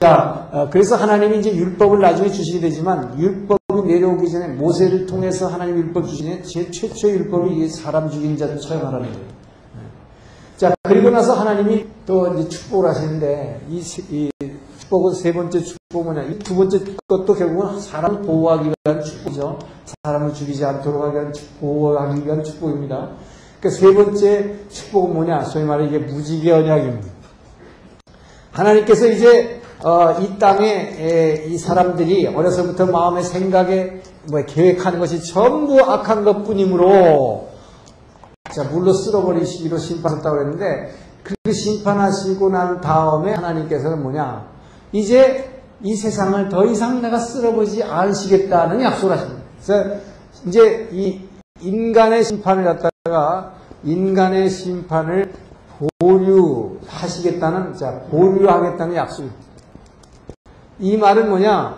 자, 그래서 하나님이 이제 율법을 나중에 주시게 되지만 율법이 내려오기 전에 모세를 통해서 하나님 율법 주시는 제 최초의 율법이 이게 사람 죽인 자를 처형하라는 거예요. 자, 그리고 나서 하나님이 또 이제 축복을 하시는데 이 축복은 세 번째 축복은 뭐냐? 이 두 번째 것도 결국은 사람을 보호하기 위한 축복이죠. 사람을 죽이지 않도록 하기 위한 보호하기 위한 축복입니다. 그러니까 세 번째 축복은 뭐냐? 소위 말해 이게 무지개 언약입니다. 하나님께서 이제 이 땅에 이 사람들이 어려서부터 마음의 생각에 계획하는 것이 전부 악한 것뿐이므로 자, 물로 쓸어버리시기로 심판했다고 했는데 그 심판하시고 난 다음에 하나님께서는 뭐냐? 이제 이 세상을 더 이상 내가 쓸어버리지 않으시겠다는 약속을 하십니다. 그래서 이제 이 인간의 심판을 갖다가 인간의 심판을 보류하시겠다는, 자, 보류하겠다는 약속입니다. 이 말은 뭐냐?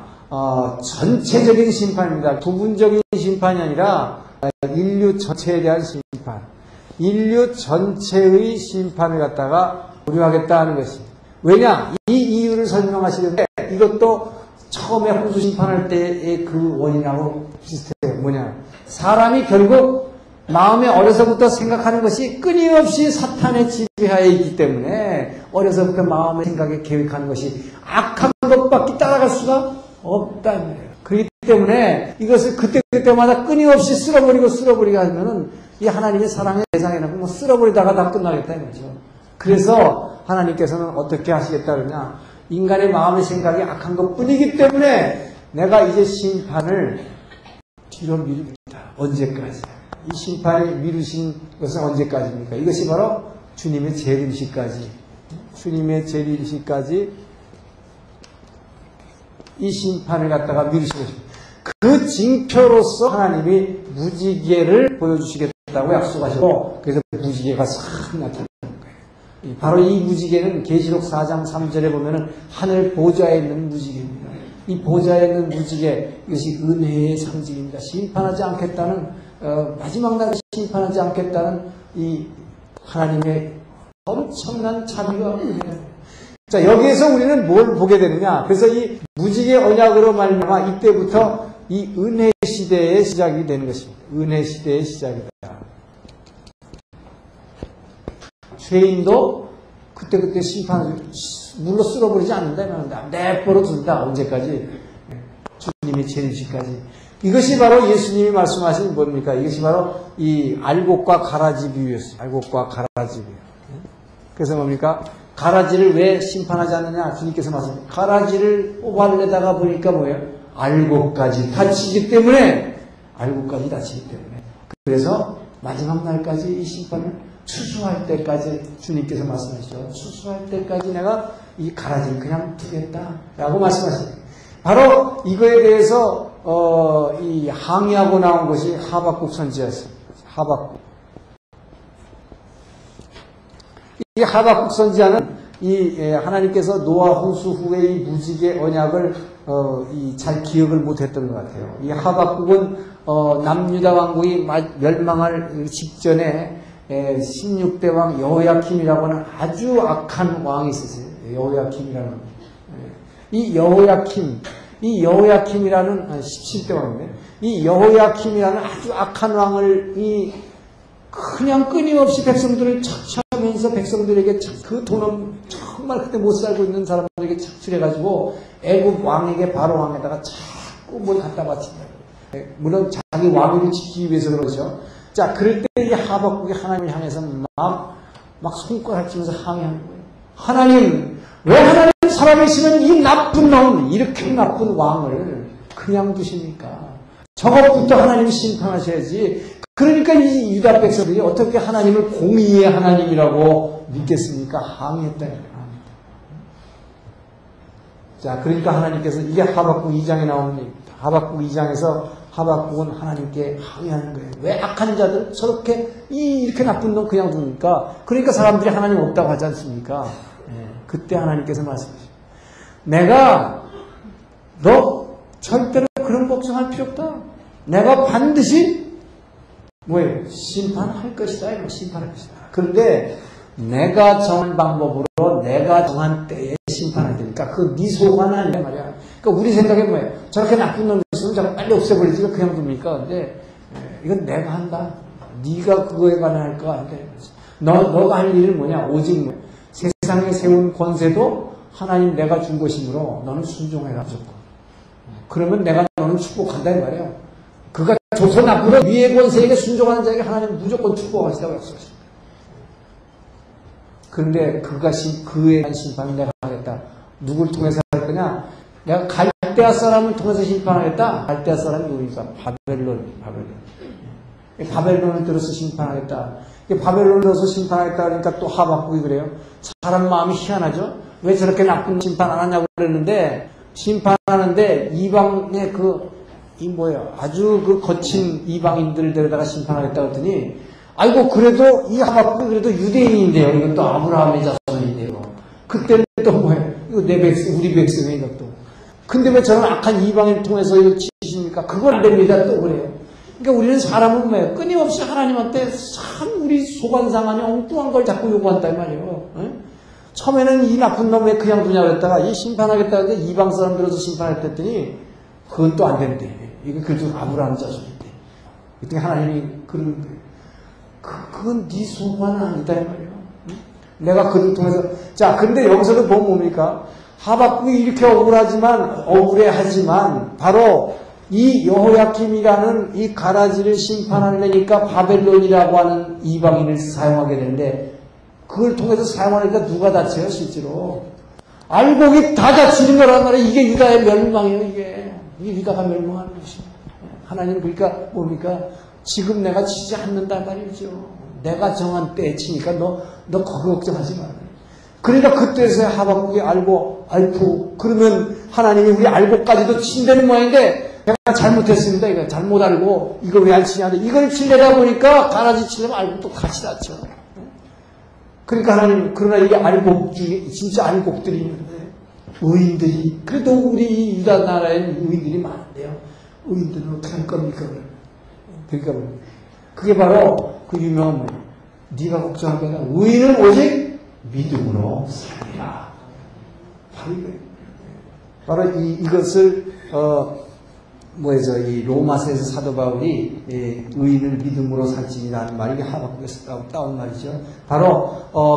전체적인 심판입니다. 부분적인 심판이 아니라 인류 전체에 대한 심판. 인류 전체의 심판을 갖다가 보류하겠다는 것입니다. 왜냐? 이 이유를 설명하시는데 이것도 처음에 홍수 심판할 때의 그 원인하고 비슷해요. 뭐냐? 사람이 결국 마음에 어려서부터 생각하는 것이 끊임없이 사탄의 지배하에 있기 때문에 어려서부터 마음의 생각에 계획하는 것이 악한 것밖에 따라갈 수가 없다는 거예요. 그렇기 때문에 이것을 그때마다 끊임없이 쓸어버리고 하면은 이 하나님의 사랑의 대상에는 쓸어버리다가 다 끝나겠다 이거죠. 그래서 하나님께서는 어떻게 하시겠다 그러냐? 인간의 마음의 생각이 악한 것뿐이기 때문에 내가 이제 심판을 뒤로 미룹니다. 언제까지? 이 심판이 미루신 것은 언제까지입니까? 이것이 바로 주님의 재림시까지. 주님의 재림시까지 이 심판을 갖다가 미루신 것입니다. 그 징표로서 하나님이 무지개를 보여주시겠다고 약속하시고 그래서 무지개가 싹 나타나는 거예요. 바로 이 무지개는 계시록 4장 3절에 보면은 하늘 보좌에 있는 무지개입니다. 이 보좌에 있는 무지개, 이것이 은혜의 상징입니다. 심판하지 않겠다는, 마지막 날에 심판하지 않겠다는 이 하나님의 엄청난 자비와 은혜입니다. 자, 여기에서 우리는 뭘 보게 되느냐? 그래서 이 무지개 언약으로 말미암아 이때부터 이 은혜 시대의 시작이 되는 것입니다. 은혜 시대의 시작이다. 죄인도 그때 심판을 물로 쓸어버리지 않는다. 내버려 둔다. 언제까지? 주님의 재림시까지. 이것이 바로 예수님이 말씀하신 뭡니까? 이것이 바로 이 알곡과 가라지 비유였어요. 알곡과 가라지 비유. 그래서 뭡니까? 가라지를 왜 심판하지 않느냐? 주님께서 말씀하셨어요. 가라지를 뽑아내다가 보니까 뭐예요? 알곡까지 다치기 때문에, 알곡까지 다치기 때문에. 그래서 마지막 날까지 이 심판을 추수할 때까지 주님께서 말씀하시죠. 추수할 때까지 내가 이 가라지를 그냥 두겠다. 라고 말씀하십니다. 바로 이거에 대해서, 이 항의하고 나온 것이 하박국 선지자였습니다. 하박국. 이 하박국 선지자는 하나님께서 노아 홍수 후에 이 무지개 언약을 잘 기억을 못했던 것 같아요. 이 하박국은 남유다 왕국이 멸망할 직전에 16대 왕 여호야킴이라고 하는 아주 악한 왕이 있었어요. 여호야킴이라는 이 여호야킴이라는 17대 왕인데 이 여호야킴이라는 아주 악한 왕을 그냥 끊임없이 백성들을 착취하면서 백성들에게 그 돈은 정말 그때 못 살고 있는 사람들에게 착취해가지고 애굽 왕에게 바로 왕에다가 자꾸 뭘 갖다 바친다. 물론 자기 왕위를 지키기 위해서 그러죠. 자, 그럴 때 이 하박국이 하나님을 향해서 막 손가락 치면서 항의하는 거예요. 하나님, 왜 하나님 살아계시면 이 나쁜 놈, 이렇게 나쁜 왕을 그냥 두십니까? 저것부터 하나님이 심판하셔야지. 그러니까 이 유다 백성들이 어떻게 하나님을 공의의 하나님이라고 믿겠습니까? 항의했다. 자, 그러니까 하나님께서 이게 하박국 2장에 나오는 얘기입니다. 하박국 2장에서 하박국은 하나님께 항의하는 거예요. 왜 악한 자들 저렇게 이렇게 나쁜 놈 그냥 둡니까? 그러니까 사람들이 하나님 없다고 하지 않습니까? 그때 하나님께서 말씀하시죠. 내가 너 절대로 그런 걱정할 필요 없다. 내가 반드시 심판할 것이다. 심판할 것이다. 그런데 내가 정한 방법으로 내가 정한 때에 심판할 테니까 그러니까 그 네 소관 아니란 말이야. 그러니까 우리 생각에 뭐예요? 저렇게 나쁜 놈이 있으면 저거 빨리 없애버리지 그냥 둡니까? 근데 이건 내가 한다. 네가 그거에 관해 할 거 아닌데. 너가 할 일은 뭐냐? 오직 세상에 세운 권세도 하나님 내가 준 것이므로 너는 순종해라 무조건. 그러면 내가 너는 축복한다 이 말이에요. 그가 좋고 나쁘고 위의 권세에게 순종하는 자에게 하나님 무조건 축복하시다고 약속하십니다. 그런데 그에 대한 심판은 내가 하겠다. 누굴 통해서 할 거냐? 내가 갈대아 사람을 통해서 심판하겠다. 갈대아 사람이 누구니까? 바벨론을 들어서 심판하겠다. 바벨론을 들어서 심판하겠다 그러니까 또 하박국이 그래요. 사람 마음이 희한하죠? 왜 저렇게 나쁜 심판 안 하냐고 그랬는데, 심판하는데 이방의 아주 그 거친 이방인들을 데려다가 심판하겠다 그랬더니, 아이고, 그래도 이 하박국이 그래도 유대인인데요. 이건 또 아브라함의 자손인데요. 그때는 또 뭐예요? 이거 내 백성, 우리 백성이 이것도. 근데 왜 저런 악한 이방인을 통해서 이거 치십니까? 그건 안 됩니다. 또 그래요. 그러니까 우리는 사람은 뭐예요? 끊임없이 하나님한테 참 우리 소관상하니 엉뚱한 걸 자꾸 요구한단 말이에요. 에? 처음에는 이 나쁜 놈 왜 그냥 두냐 그랬다가 이 심판하겠다 하는데 이방 사람 들어서 심판했다 했더니 그건 또 안 된대. 이거 그래도 아브라함 자손인데. 그때 하나님이 그런 그건 네 소관 아니다 이 말이에요. 내가 그를 통해서 자 근데 여기서도 보면 뭡니까? 하박국이 이렇게 억울해하지만 바로 이 여호야킴이라는 이 가라지를 심판하려니까 바벨론이라고 하는 이방인을 사용하게 되는데 그걸 통해서 사용하니까 누가 다쳐요 실제로? 알곡이 다 다치는 거란 말이에요. 이게 유다의 멸망이에요. 이게 유다가 멸망하는 것이에요. 하나님 그러니까 뭡니까? 지금 내가 치지 않는단 말이죠. 내가 정한 때에 치니까 너 거기 걱정하지 마. 그러니까 그때서야 하박국이 알고 그러면 하나님이 우리 알고까지도 친다는 모양인데 내가 잘못했습니다. 이거 잘못 알고 이거 왜 안 치냐. 이걸 치려다 보니까 가라지 치려면 알고 또 같이 다쳐. 그러니까 하나님 그러나 이게 알곡 중에 진짜 알곡들이 있는데 의인들이 그래도 우리 유다 나라에는 의인들이 많은데요. 의인들은 어떻게 할 겁니까? 그러니까 그게 바로 그 유명한 말이에요. 네가 걱정할 거다. 의인은 오직 믿음으로 살리라. 바로 이거예요. 바로 이것을 이 로마서에서 사도 바울이 의인을 믿음으로 살지니라는 말이 하박국에서 따온 말이죠. 바로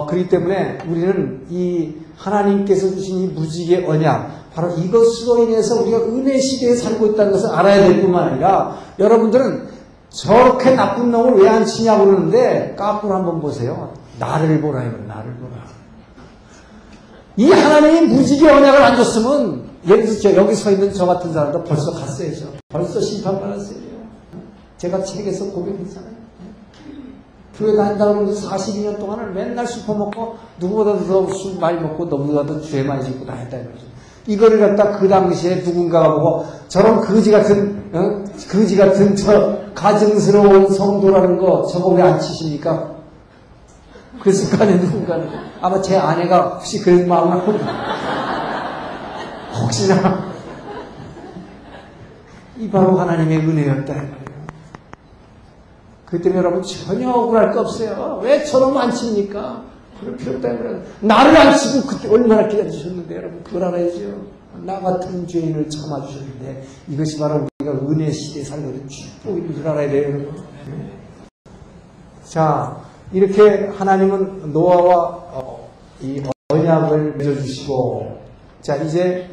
그렇기 때문에 우리는 이 하나님께서 주신 이 무지개 언약 바로 이것으로 인해서 우리가 은혜 시대에 살고 있다는 것을 알아야 될 뿐만 아니라 여러분들은 저렇게 나쁜 놈을 왜 안 치냐고 그러는데 까꾸로 한번 보세요. 나를 보라 이거 나를 보라. 이 하나님이 무지개 언약을 안 줬으면 예를 들어서 여기 서 있는 저 같은 사람도 벌써 갔어야죠. 벌써 심판받았어요. 제가 책에서 고백했잖아요. 교회 다닌다고 하면서 42년 동안을 맨날 술 퍼먹고 누구보다도 더 술 많이 먹고 누구보다도 죄 많이 짓고 다녔다 이거죠. 이거를 갖다 그 당시에 누군가가 보고 저런 거지 같은 저 가증스러운 성도라는 거 저거 왜 안 치십니까? 그랬을 거 아니에요, 누군가는. 아마 제 아내가 혹시 그런 마음을 혹시나 이 바로 하나님의 은혜였다 말이에요. 그렇기 때문에 여러분 전혀 억울할 거 없어요. 왜 저놈 안 칩니까? 그럴 필요 없다 말이에요. 나를 안 치고 그때 얼마나 기다리셨는데 여러분 그걸 알아야죠. 나 같은 죄인을 참아주셨는데 이것이 바로 우리가 은혜 시대에 살거든 축복인 줄 알아야 돼요 여러분. 자 이렇게 하나님은 노아와 이 언약을 맺어주시고 자 이제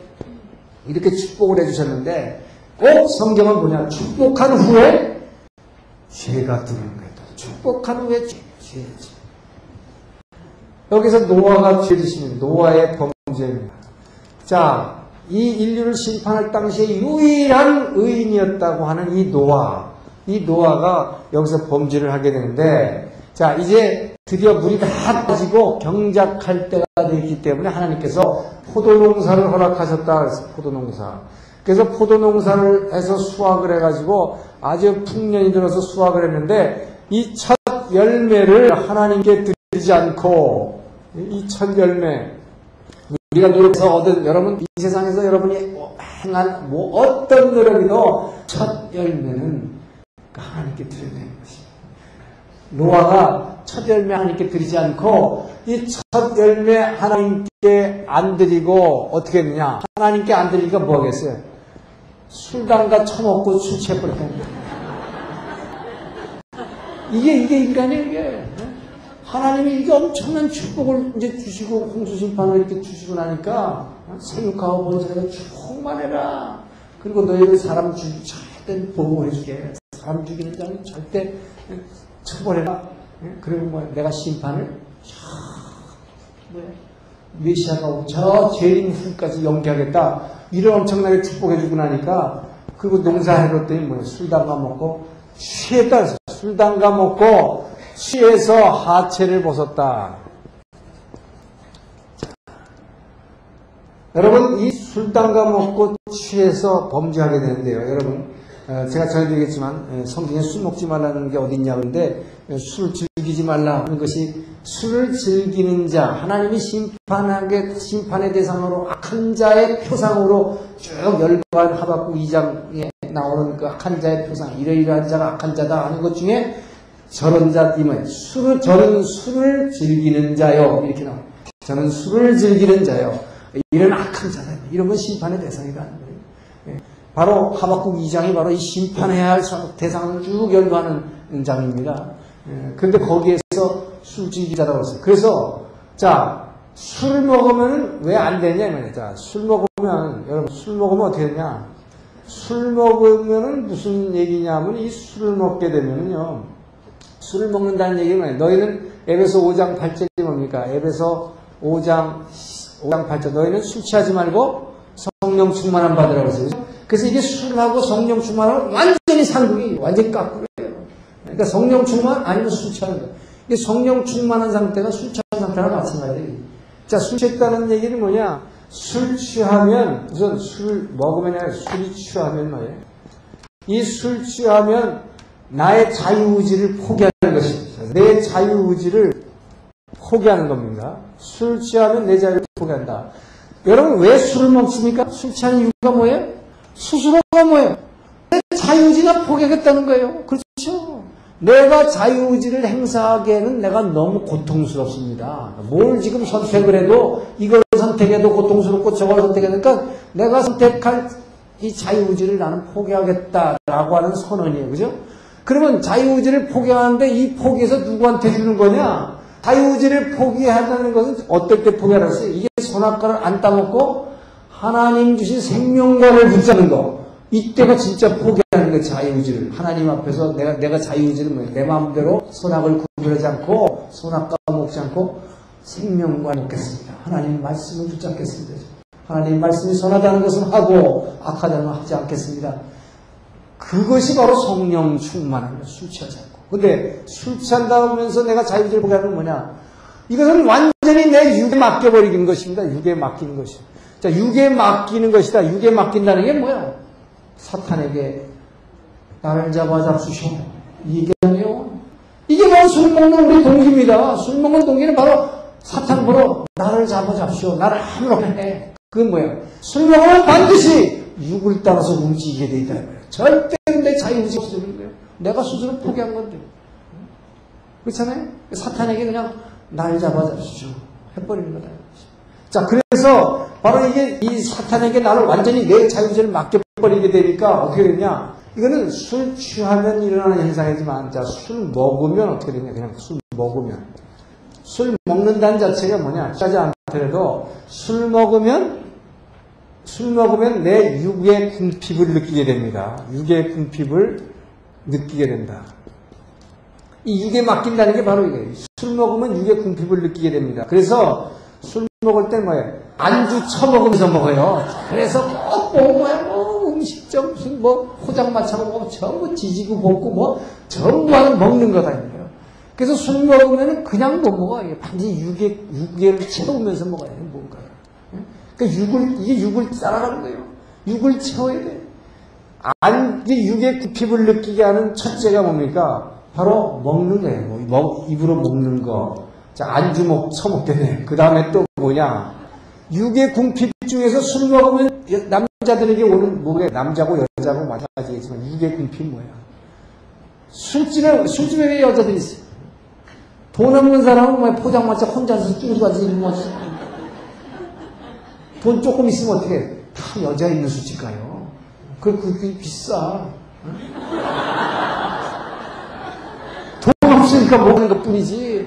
이렇게 축복을 해주셨는데 꼭 성경은 뭐냐 축복한 후에 죄가 들어오는 거예요. 축복한 후에 죄. 여기서 노아가 죄 짓습니다. 노아의 범죄입니다. 자 이 인류를 심판할 당시에 유일한 의인이었다고 하는 이 노아가 여기서 범죄를 하게 되는데 자 이제 드디어 물이 다 빠지고 경작할 때가 되기 때문에 하나님께서 포도농사를 허락하셨다 그래서 포도농사. 그래서 포도농사를 해서 수확을 해가지고 아주 풍년이 들어서 수확을 했는데 이 첫 열매를 하나님께 드리지 않고 이 첫 열매 우리가 노력해서 얻은 여러분 이 세상에서 여러분이 행한 어떤 노력이도 첫 열매는 하나님께 드려야 되는 것입니다. 노아가 첫 열매 하나님께 드리지 않고 이 첫 열매 하나님께 안 드리고 어떻게 했느냐? 하나님께 안 드리니까 뭐 하겠어요? 술단가 처먹고 술 취해버렸다는 거예요. 이게 인간이에요, 이게. 하나님이 이게 엄청난 축복을 이제 주시고 홍수심판을 이렇게 주시고 나니까 생육하고 번성해서 충만해라. 그리고 너희들 사람 죽이기 절대 보호해줄게. 사람 죽이는 자는 절대 처벌해라. 그리고 뭐 내가 심판을 메시아가 저 죄인 후까지 연기하겠다. 이런 엄청나게 축복해주고 나니까 그리고 농사해줬더니 뭐예요? 술 담가 먹고 취했다. 술 담가 먹고 취해서 하체를 벗었다. 여러분 이 술 담가 먹고 취해서 범죄하게 되는데요. 여러분 제가 전해드리겠지만 성경에 술 먹지 말라는 게 어딨냐 그런데 술을 즐기지 말라 하는 것이 술을 즐기는 자 하나님이 심판의 대상으로 악한 자의 표상으로 쭉 열반 하박국 2장에 나오는 그 악한 자의 표상 이러이러한 자가 악한 자다 하는 것 중에 저런 자님은 저는 술을 즐기는 자요 이렇게 나와요. 저는 술을 즐기는 자요. 이런 악한 자다. 이런 건 심판의 대상이라는 거예요. 바로 하박국 2장이 바로 이 심판해야 할 대상을 쭉 열거하는 장입니다. 그런데 거기에서 술 즐기자라고 했어요. 그래서 자 술 먹으면 왜 안 되냐 이 말이에요. 자, 술 먹으면 여러분 술 먹으면 어떻게 되냐? 술 먹으면은 무슨 얘기냐면 이 술을 먹게 되면은요. 술을 먹는다는 얘기는 너희는 에베소 5장 8절이 뭡니까? 에베소 5장 8절 너희는 술 취하지 말고 성령 충만함 받으라고 했어요. 그래서 이게 술하고 성령 충만하면 완전히 상극이 완전히 깎고요. 그러니까 성령 충만 아니면 술 취하는 거예요. 이게 성령 충만한 상태가 술 취한 상태랑 마찬가지예요. 자, 술 취했다는 얘기는 뭐냐? 술 취하면 우선 술 먹으면 아니라 술이 취하면 뭐예요? 이 술 취하면 나의 자유의지를 포기하는 것입니다. 내 자유의지를 포기하는 겁니다. 술 취하면 내 자유를 포기한다. 여러분 왜 술을 먹습니까? 술 취하는 이유가 뭐예요? 스스로가 뭐예요? 내 자유의지나 포기하겠다는 거예요. 그렇죠? 내가 자유의지를 행사하기에는 내가 너무 고통스럽습니다. 뭘 지금 선택을 해도 이걸 선택해도 고통스럽고 저걸 선택하니까 내가 선택할 이 자유의지를 나는 포기하겠다라고 하는 선언이에요. 그죠? 그러면 자유의지를 포기하는데 이 포기에서 누구한테 주는 거냐? 자유의지를 포기한다는 것은 어떨 때 포기하랬어요? 이게 선악과를 안 따먹고 하나님 주신 생명과를 붙잡는 거. 이때가 진짜 포기하는 거예요. 자유의지를. 하나님 앞에서 내가 자유의지를 뭐예요? 내 마음대로 선악을 구별하지 않고 선악과 먹지 않고 생명과 먹겠습니다. 하나님 말씀을 붙잡겠습니다. 하나님 말씀이 선하다는 것은 하고 악하다는 것은 하지 않겠습니다. 그것이 바로 성령 충만합니다. 술 취하지 않고. 근데 술 취한다 하면서 내가 자유의지를 포기하는 건 뭐냐? 이것은 완전히 내 육에 맡겨버리는 것입니다. 육에 맡기는 것이다. 자, 육에 맡기는 것이다. 육에 맡긴다는 게 뭐야? 사탄에게 나를 잡아잡수시오. 이 얘기하네요. 이게 바로 술 먹는 우리 동기입니다. 술 먹는 동기는 바로 사탄 보러 나를 잡아잡시오. 나를 아무렇게 해. 그건 뭐야? 술 먹으면 반드시 육을 따라서 움직이게 돼 있다. 절대로 내 자유의지 없어지는 거예요. 내가 스스로 포기한 건데. 그렇잖아요? 사탄에게 그냥 날 잡아잡시오. 해버리는 거다. 자, 그래서 바로 이게 이 사탄에게 나를 완전히 내 자유의지를 맡겨버리게 되니까 어떻게 되냐? 이거는 술 취하면 일어나는 현상이지만, 자, 술 먹으면 어떻게 되냐? 그냥 술 먹으면. 술 먹는다는 자체가 뭐냐? 취하지 않더라도 술 먹으면 내 육의 궁핍을 느끼게 됩니다. 육의 궁핍을 느끼게 된다. 이 육에 맡긴다는 게 바로 이거예요. 술 먹으면 육의 궁핍을 느끼게 됩니다. 그래서 술 먹을 때 뭐예요? 안주 처먹으면서 먹어요. 그래서 뭐 음식점 무슨 포장마차고 전부 지지고 볶고 전부 먹는 거다. 그래서 술 먹으면 그냥 못 먹어요. 반드시 육에를 채우면서 먹어야 돼요. 뭔가요. 그러니까 이게 육을 따라가는 거예요. 육을 채워야 돼요. 이게 육의 궁핍을 느끼게 하는 첫째가 뭡니까? 바로 먹는 거예요. 입으로 먹는 거. 자, 안주 처먹게 돼. 그 다음에 또 뭐냐? 육의 궁핍 중에서 술 먹으면 남자들에게 오는 남자고 여자고 마찬가지겠지만 육의 궁핍 뭐야? 술집에 왜 여자들이 있어요? 돈 없는 사람은 뭐 포장마차 혼자서 쭉 가지 뭐. 돈 조금 있으면 어떻게 해? 다 여자 있는 수집 가요. 그게 비싸. 돈 없으니까 먹는 것 뿐이지.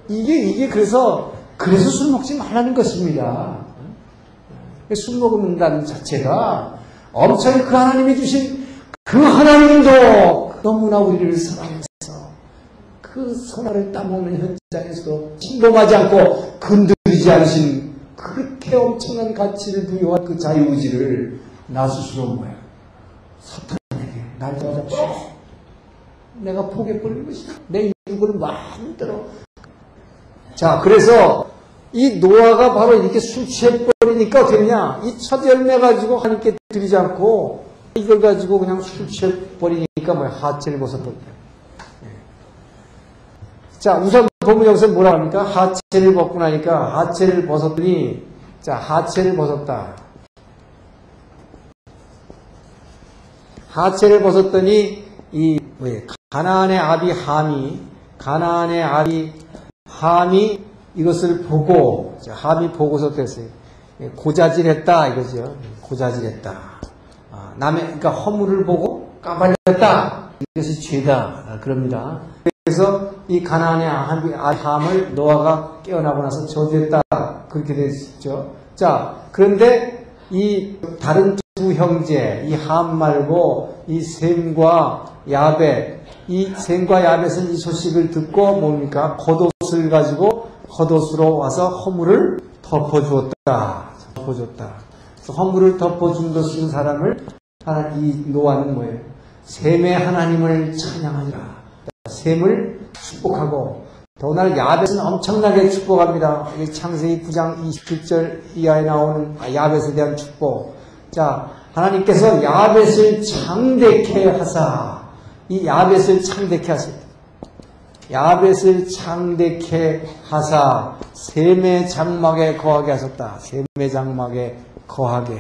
이게 그래서 술 먹지 말라는 것입니다. 술 먹는다는 자체가 엄청 그 하나님이 주신 그 하나님도 너무나 우리를 사랑해서 그 선화를 따먹는 현장에서도 침범하지 않고 건드리지 않으신 그렇게 엄청난 가치를 부여한 그 자유의지를 나 스스로 뭐야? 사탄에게 날 잡아잡시오. 내가 포기해 버리는 것이다. 내 육을 마음대로. 자, 그래서 이 노아가 바로 이렇게 술 취해버리니까 어떻게 되냐? 이 첫 열매 가지고 하나님께 드리지 않고 이걸 가지고 그냥 술 취해버리니까 뭐야? 하체를 벗어버린다. 자, 우선 본문 여기서 뭐라 합니까? 하체를 벗고 나니까 하체를 벗었더니, 자, 하체를 벗었다. 하체를 벗었더니 가나안의 아비 함이 이것을 보고, 자, 함이 보고서 됐어요. 고자질했다 이거죠. 고자질했다. 그러니까 허물을 보고 까발렸다. 이것이 죄다. 그럽니다. 그래서 이 가나안의 함을 노아가 깨어나고 나서 저주했다. 그렇게 됐죠. 자, 그런데 이 다른 두 형제, 이 함 말고 이 셈과 야벳, 이 셈과 야벳은 이 소식을 듣고 뭡니까? 겉옷을 가지고 겉옷으로 와서 허물을 덮어주었다. 그래서 허물을 덮어준 것인 사람을 이 노아는 뭐예요? 셈의 하나님을 찬양하니라. 셈을 축복하고, 더구나 야벳은 엄청나게 축복합니다. 창세기 9장 27절 이하에 나오는 야벳에 대한 축복. 자, 하나님께서 야벳을 창대케 하사, 이 야벳을 창대케 하세요. 야벳을 창대케 하사 셈의 장막에 거하게 하셨다. 셈의 장막에 거하게.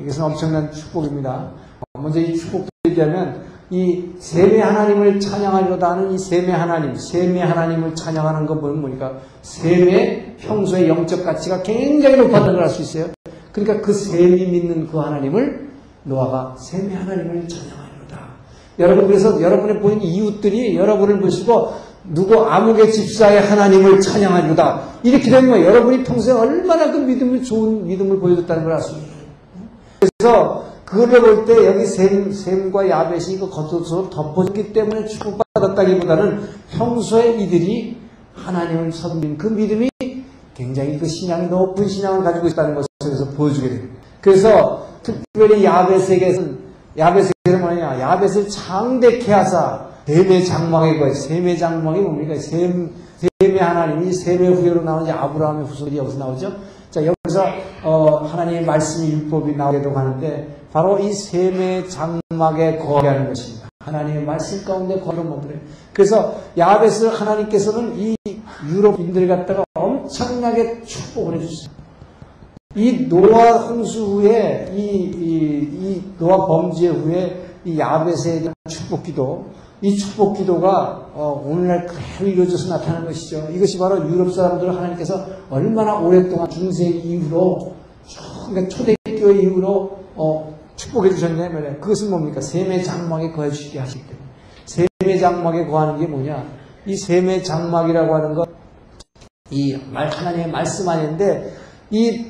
이것은 엄청난 축복입니다. 먼저 이 축복도 얘기하면 이 셈의 하나님을 찬양하려다 하는 이 셈의 하나님을 찬양하는 것 보면 뭐니까 셈의 평소의 영적 가치가 굉장히 높았다는 걸 알 수 있어요. 그러니까 그 셈이 믿는 그 하나님을 노아가 셈의 하나님을 찬양하려다. 여러분, 그래서 여러분의 보이는 이웃들이 여러분을 보시고 누구 아무개 집사의 하나님을 찬양하려다 이렇게 되는 거예요. 여러분이 평소에 얼마나 그 좋은 믿음을 보여줬다는 걸 알 수 있어요. 그래서 그걸 볼 때 여기 셈과 야벳이 이거 겉옷으로 덮어졌기 때문에 축복받았다기보다는 평소에 이들이 하나님을 섬긴 그 믿음이 굉장히 그 신앙이 높은 신앙을 가지고 있다는 것을 보여주게 됩니다. 그래서 특별히 야벳에게는 뭐냐? 야벳을 창대케 하사 셈의 장막에 거해. 셈의 장막이 뭡니까? 셈의 하나님이 셈의 후예로 나오는 아브라함의 후손이 여기서 나오죠. 자, 여기서 하나님의 말씀이 율법이 나오기도 하는데 바로 이 셈의 장막에 거하게 하는 것입니다. 하나님의 말씀 가운데 거하는 것들이에요. 그래서 야벳을 하나님께서는 이 유럽인들을 갖다가 엄청나게 축복을 해주셨어요. 이 노아 홍수 후에 이 노아 범죄 후에 이 야벳에 대한 축복기도, 이 축복기도가 오늘날 그대로 이루어져서 나타나는 것이죠. 이것이 바로 유럽 사람들을 하나님께서 얼마나 오랫동안 중세기 이후로, 그러니까 초대교회 이후로 축복해 주셨냐면 그것은 뭡니까? 셈의 장막에 거해 주시게 하시기 때문에. 셈의 장막에 거하는 게 뭐냐? 이 셈의 장막이라고 하는 것, 하나님의 말씀 아닌데,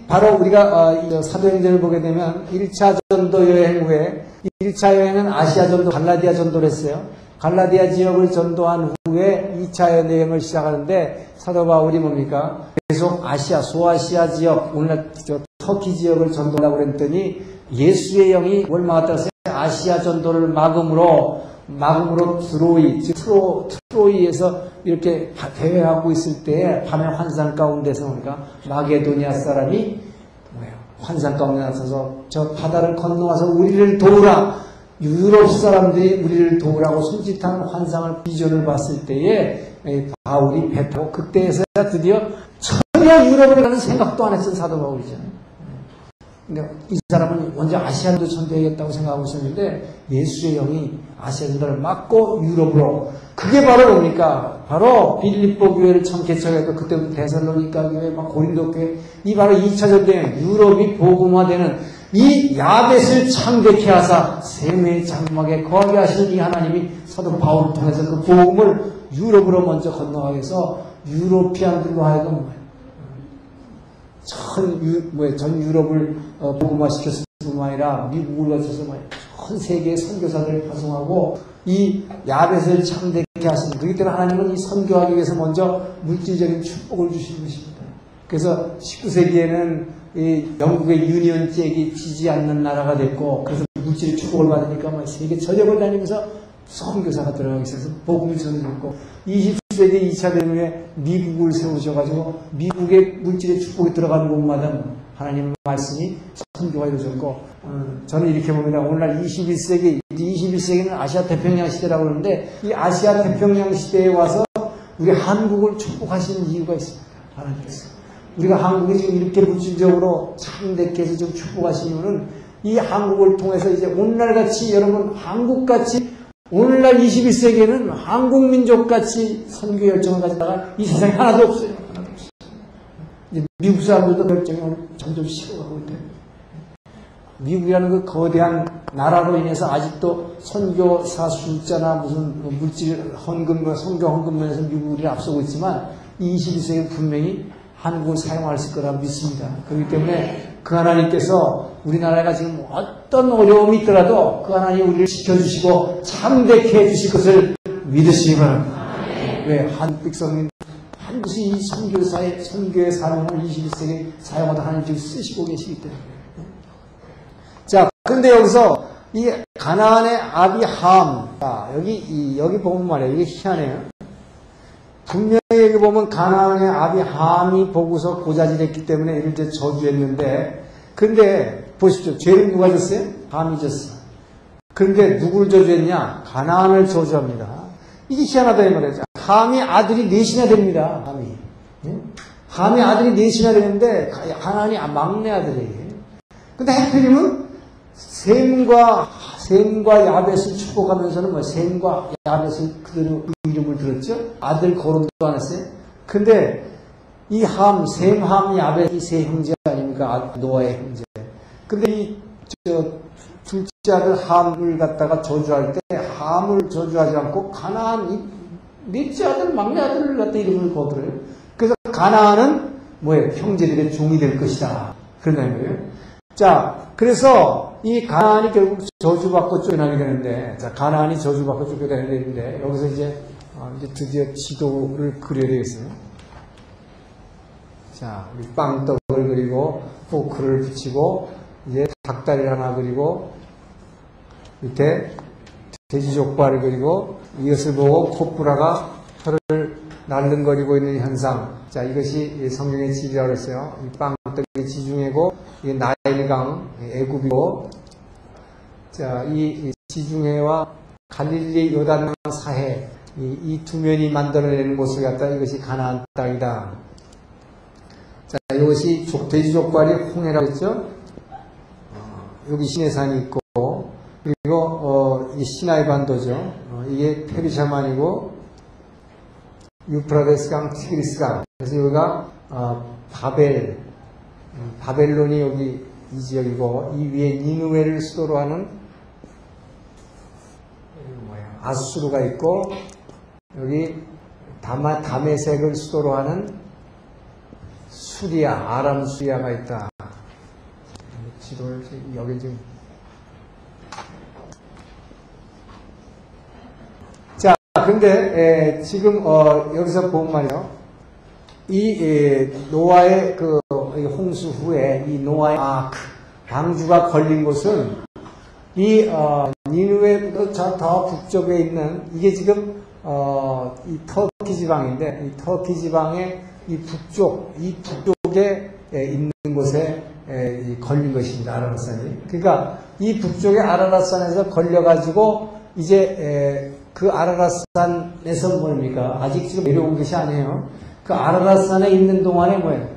바로 우리가 사도행전을 보게 되면 1차 전도 여행 후에 1차 여행은 아시아 전도, 갈라디아 전도를 했어요. 갈라디아 지역을 전도한 후에 2차 여행을 시작하는데 사도 바울이 뭡니까? 계속 소아시아 지역, 오늘날 터키 지역을 전도하려고 그랬더니 예수의 영이 뭘 막았다고 했어요? 아시아 전도를 막음으로 트로이에서 이렇게 대회하고 있을 때 밤의 환상 가운데서 그러니까 마게도니아 사람이 환상 가운데 나서서 저 바다를 건너와서 우리를 도우라. 유럽 사람들이 우리를 도우라고 손짓한 환상을 비전을 봤을 때에 바울이 배 타고 그때에서야 드디어 전혀 유럽에 가는 생각도 안 했던 사도 바울이잖아요. 근데 이 사람은 먼저 아시아도 전도해야겠다고 생각하고 있었는데 예수의 영이 아시아 전도를 막고 유럽으로. 그게 바로 뭡니까? 바로 빌립보 교회를 처음 개척했고 그때부터 데살로니가 교회, 막 고린도 교회, 이 바로 2차 전도행 유럽이 복음화되는 이 야벳을 창대케 하사 셈의 장막에 거하게 하시는 이 하나님이 사도 바울을 통해서 그 복음을 유럽으로 먼저 건너가게 해서 유로피안들로 하여금 전 유럽을 복음화시켰을 뿐만 아니라 미국을 거쳐서 전 세계의 선교사들을 파송하고 이 야벳을 창대케 하십니다. 그렇기 때문에 하나님은 이 선교하기 위해서 먼저 물질적인 축복을 주시는 것입니다. 그래서 19세기에는 이 영국의 유니언 잭이 지지 않는 나라가 됐고, 그래서 물질의 축복을 받으니까 세계 전역을 다니면서 선교사가 들어가기 위해서 복음을 전해줬고, 20세기 2차 대전에 미국을 세우셔가지고 미국의 물질의 축복이 들어가는 곳마다 하나님의 말씀이 선교가 이루어졌고, 저는 이렇게 봅니다. 오늘날 21세기는 아시아 태평양 시대라고 그러는데, 이 아시아 태평양 시대에 와서 우리 한국을 축복하시는 이유가 있습니다. 하나님께서. 우리가 한국이 지금 이렇게 물질적으로 참되게 해서 좀 축복하신 이유는 이 한국을 통해서 이제 오늘날같이 여러분 한국같이 오늘날 21세기에는 한국민족같이 선교 열정을 가지다가 이 세상에 하나도 없어요. 하나도 없어요. 이제 미국 사람들도 결정이 점점 식어가고 있대요. 미국이라는 그 거대한 나라로 인해서 아직도 선교사 숫자나 무슨 물질 헌금, 선교 헌금면에서 미국이 앞서고 있지만 이 21세기는 분명히 한국을 사용할 수 있을 거라 믿습니다. 그렇기 때문에 그 하나님께서 우리나라가 지금 어떤 어려움이 있더라도 그 하나님 우리를 지켜주시고 참되게 해주실 것을 믿으시기 바랍니다. 왜? 한국 백성인 반드시 이 선교의 사명을 21세기에 사용하다 하나님 지금 쓰시고 계시기 때문에. 자, 근데 여기서 이 가나안의 아비 함, 여기 보면 말이에요. 이게 희한해요. 분명히 여기 보면 가나안의 아비 함이 보고서 고자질했기 때문에 이를 이제 저주했는데, 근데 보십시오. 죄를 누가 졌어요? 함이 졌어. 그런데 누구를 저주했냐? 가나안을 저주합니다. 이게 희한하다 이 말이죠. 함이 아들이 넷이나 됩니다. 함이 아들이 넷이나 되는데 가나안이 막내 아들이에요. 근데 하필이면 셈과 야벳을 축복하면서는 셈과 야벳을 그대로 이름을 들었죠. 아들 거론도 안 했어요. 근데 이 셈, 함, 야벳 이 세 형제 아닙니까? 노아의 형제. 근데 이 둘째 아들 함을 갖다가 저주할 때 함을 저주하지 않고 가나안 이 넷째 아들, 막내 아들을 갖다 이름을 거들어요. 그래서 가나안은 뭐예요? 형제들의 종이 될 것이다. 그런다는 거예요. 자, 그래서 이 가나안이 결국 저주받고 쫓겨나게 되는데, 자, 가나안이 저주받고 쫓겨나게 되는데, 여기서 이제 드디어 지도를 그려야 되겠어요. 자, 우리 빵떡을 그리고, 포크를 붙이고, 이제 닭다리를 하나 그리고, 밑에 돼지족발을 그리고, 이것을 보고 코뿔아가 혀를 날름거리고 있는 현상. 자, 이것이 성경의 지리라고 했어요. 이 빵떡이 지중해고, 이 나일강, 애굽이고, 자, 이 지중해와 갈릴리 요단강 사해, 이 두 면이 만들어내는 곳을 갖다 이것이 가나안 땅이다. 자, 이것이 돼지족발이 홍해라고 했죠? 여기 시내산이 있고, 그리고, 이 시나이 반도죠. 이게 페르시아만이고, 유프라데스강, 티그리스강. 그래서 여기가, 바벨론이 여기 이 지역이고, 이 위에 니누웨를 수도로 하는, 아수르가 있고, 여기 다메섹을 수도로 하는 아람 수리아가 있다. 지도를 여기 지금. 자, 근데 지금 여기서 보면 말이요, 이 노아의 그 홍수 후에 이 노아의 방주가 걸린 곳은 이 니누웨보다 더 북쪽에 있는 이게 지금 이 터키 지방인데 이 터키 지방의 이 북쪽에 있는 곳에 걸린 것입니다. 아라랏산이. 그러니까 이 북쪽의 아라랏산에서 걸려가지고 이제 그 아라랏산에서 뭡니까? 아직 지금 내려온 것이 아니에요. 그 아라랏산에 있는 동안에 뭐예요?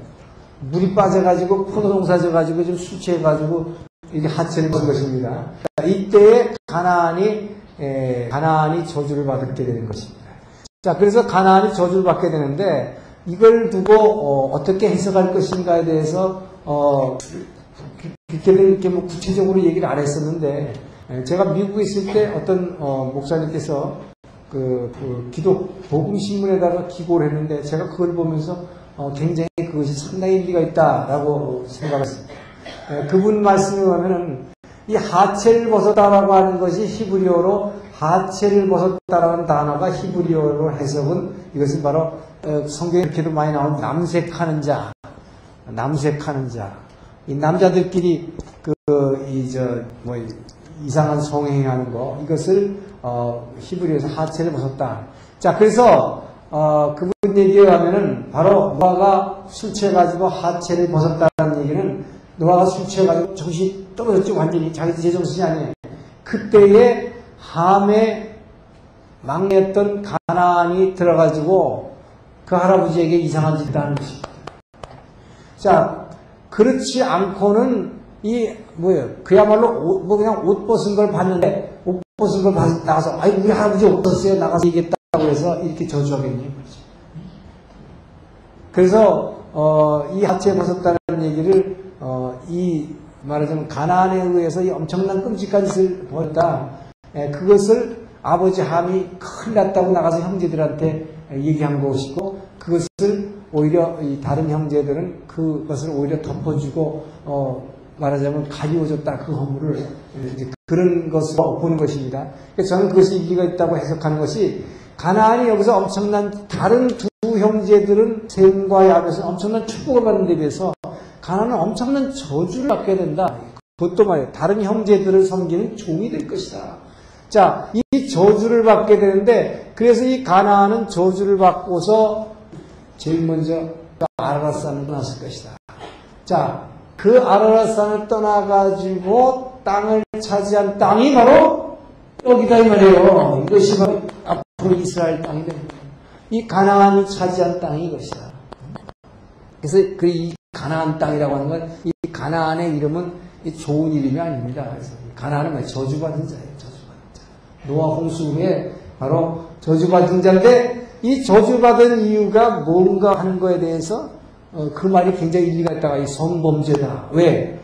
물이 빠져가지고 포도농사 져가지고 좀 술 취해가지고 이게 하천이 본 것입니다. 이때에 가나안이 저주를 받게 되는 것입니다. 자, 그래서 가나안이 저주를 받게 되는데 이걸 두고 어떻게 해석할 것인가에 대해서 이렇게 뭐 구체적으로 얘기를 안 했었는데 제가 미국에 있을 때 어떤 목사님께서 기독 복음 신문에다가 기고를 했는데 제가 그걸 보면서 굉장히 그것이 상당히 일리가 있다라고 생각했습니다. 그분 말씀에 보면은 이 하체를 벗었다라고 하는 것이 히브리어로 하체를 벗었다라는 단어가 히브리어로 해석은 이것은 바로 성경에 이렇게도 많이 나온 남색하는 자, 남색하는 자. 이 남자들끼리 이상한 성행하는 거 이것을 히브리어에서 하체를 벗었다. 자, 그래서 그분 얘기에 가면은 바로 노아가 술 취해가지고 하체를 벗었다는 얘기는 노아가 술 취해가지고 정신이 떨어졌지 완전히 자기 제정신이 아니에요. 그때에 함의 막내였던 가나안이 들어가지고 그 할아버지에게 이상한 짓을 하는 것입니다. 자, 그렇지 않고는 그야말로 그냥 옷 벗은 걸 봤는데 옷 벗은 걸 나가서 우리 할아버지 옷 벗었어요 나가서 얘기했다고 해서 이렇게 저주하겠네요. 그래서 이 하체에 벗었다는 얘기를 말하자면 가나안에 의해서 이 엄청난 끔찍한 짓을 벌였다. 그것을 아버지 함이 큰일 났다고 나가서 형제들한테 얘기한 것이고 그것을 오히려 이 다른 형제들은 그것을 오히려 덮어주고 말하자면 가리워줬다. 그 허물을 이제 그런 것으로 보는 것입니다. 그래서 저는 그것이 일리가 있다고 해석하는 것이 가나안이 여기서 엄청난 다른 두 형제들은 셈과 야벳은 엄청난 축복을 받는 데 비해서 가나안은 엄청난 저주를 받게 된다. 그것도 말이에요. 다른 형제들을 섬기는 종이 될 것이다. 자, 이 저주를 받게 되는데 그래서 이 가나안은 저주를 받고서 제일 먼저 아라랏산을 떠났을 것이다. 자, 그 아라랏산을 떠나가지고 땅을 차지한 땅이 바로 여기다 이 말이에요. 이것이 바로 앞으로 이스라엘 땅이 됩니다. 이 가나안이 차지한 땅이 이것이다. 그래서 이 가나안 땅이라고 하는 건 이 가나안의 이름은 좋은 이름이 아닙니다. 그래서 가나안은 저주받은 자예요. 저주받은 자. 노아 홍수 후에 바로 저주받은 자인데 이 저주받은 이유가 뭔가 하는 거에 대해서 그 말이 굉장히 일리가 있다가 이 성범죄다. 왜?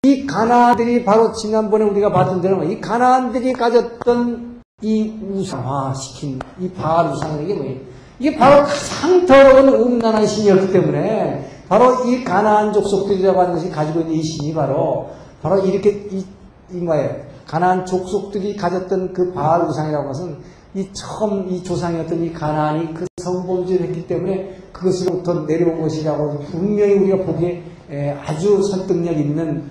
이 가나안들이 바로 지난번에 우리가 봤던 대로 이 가나안들이 가졌던 이 우상화시킨 이 바알 우상은 이게 뭐예요? 이게 바로 가장 더러운 음란한 신이었기 때문에 바로 이 가나안 족속들이라고 하는 것이 가지고 있는 이 신이 바로 이렇게 뭐예요? 가나안 족속들이 가졌던 그 바알 우상이라고 하는 것은 처음 이 조상이었던 이 가나안이 그 성범죄를 했기 때문에 그것으로부터 내려온 것이라고 분명히 우리가 보기에 아주 설득력 있는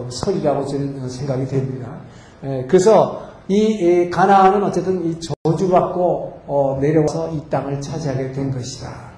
설이라고 저는 생각이 됩니다. 그래서 이 가나안은 어쨌든 이 저주받고 내려와서 이 땅을 차지하게 된 것이다.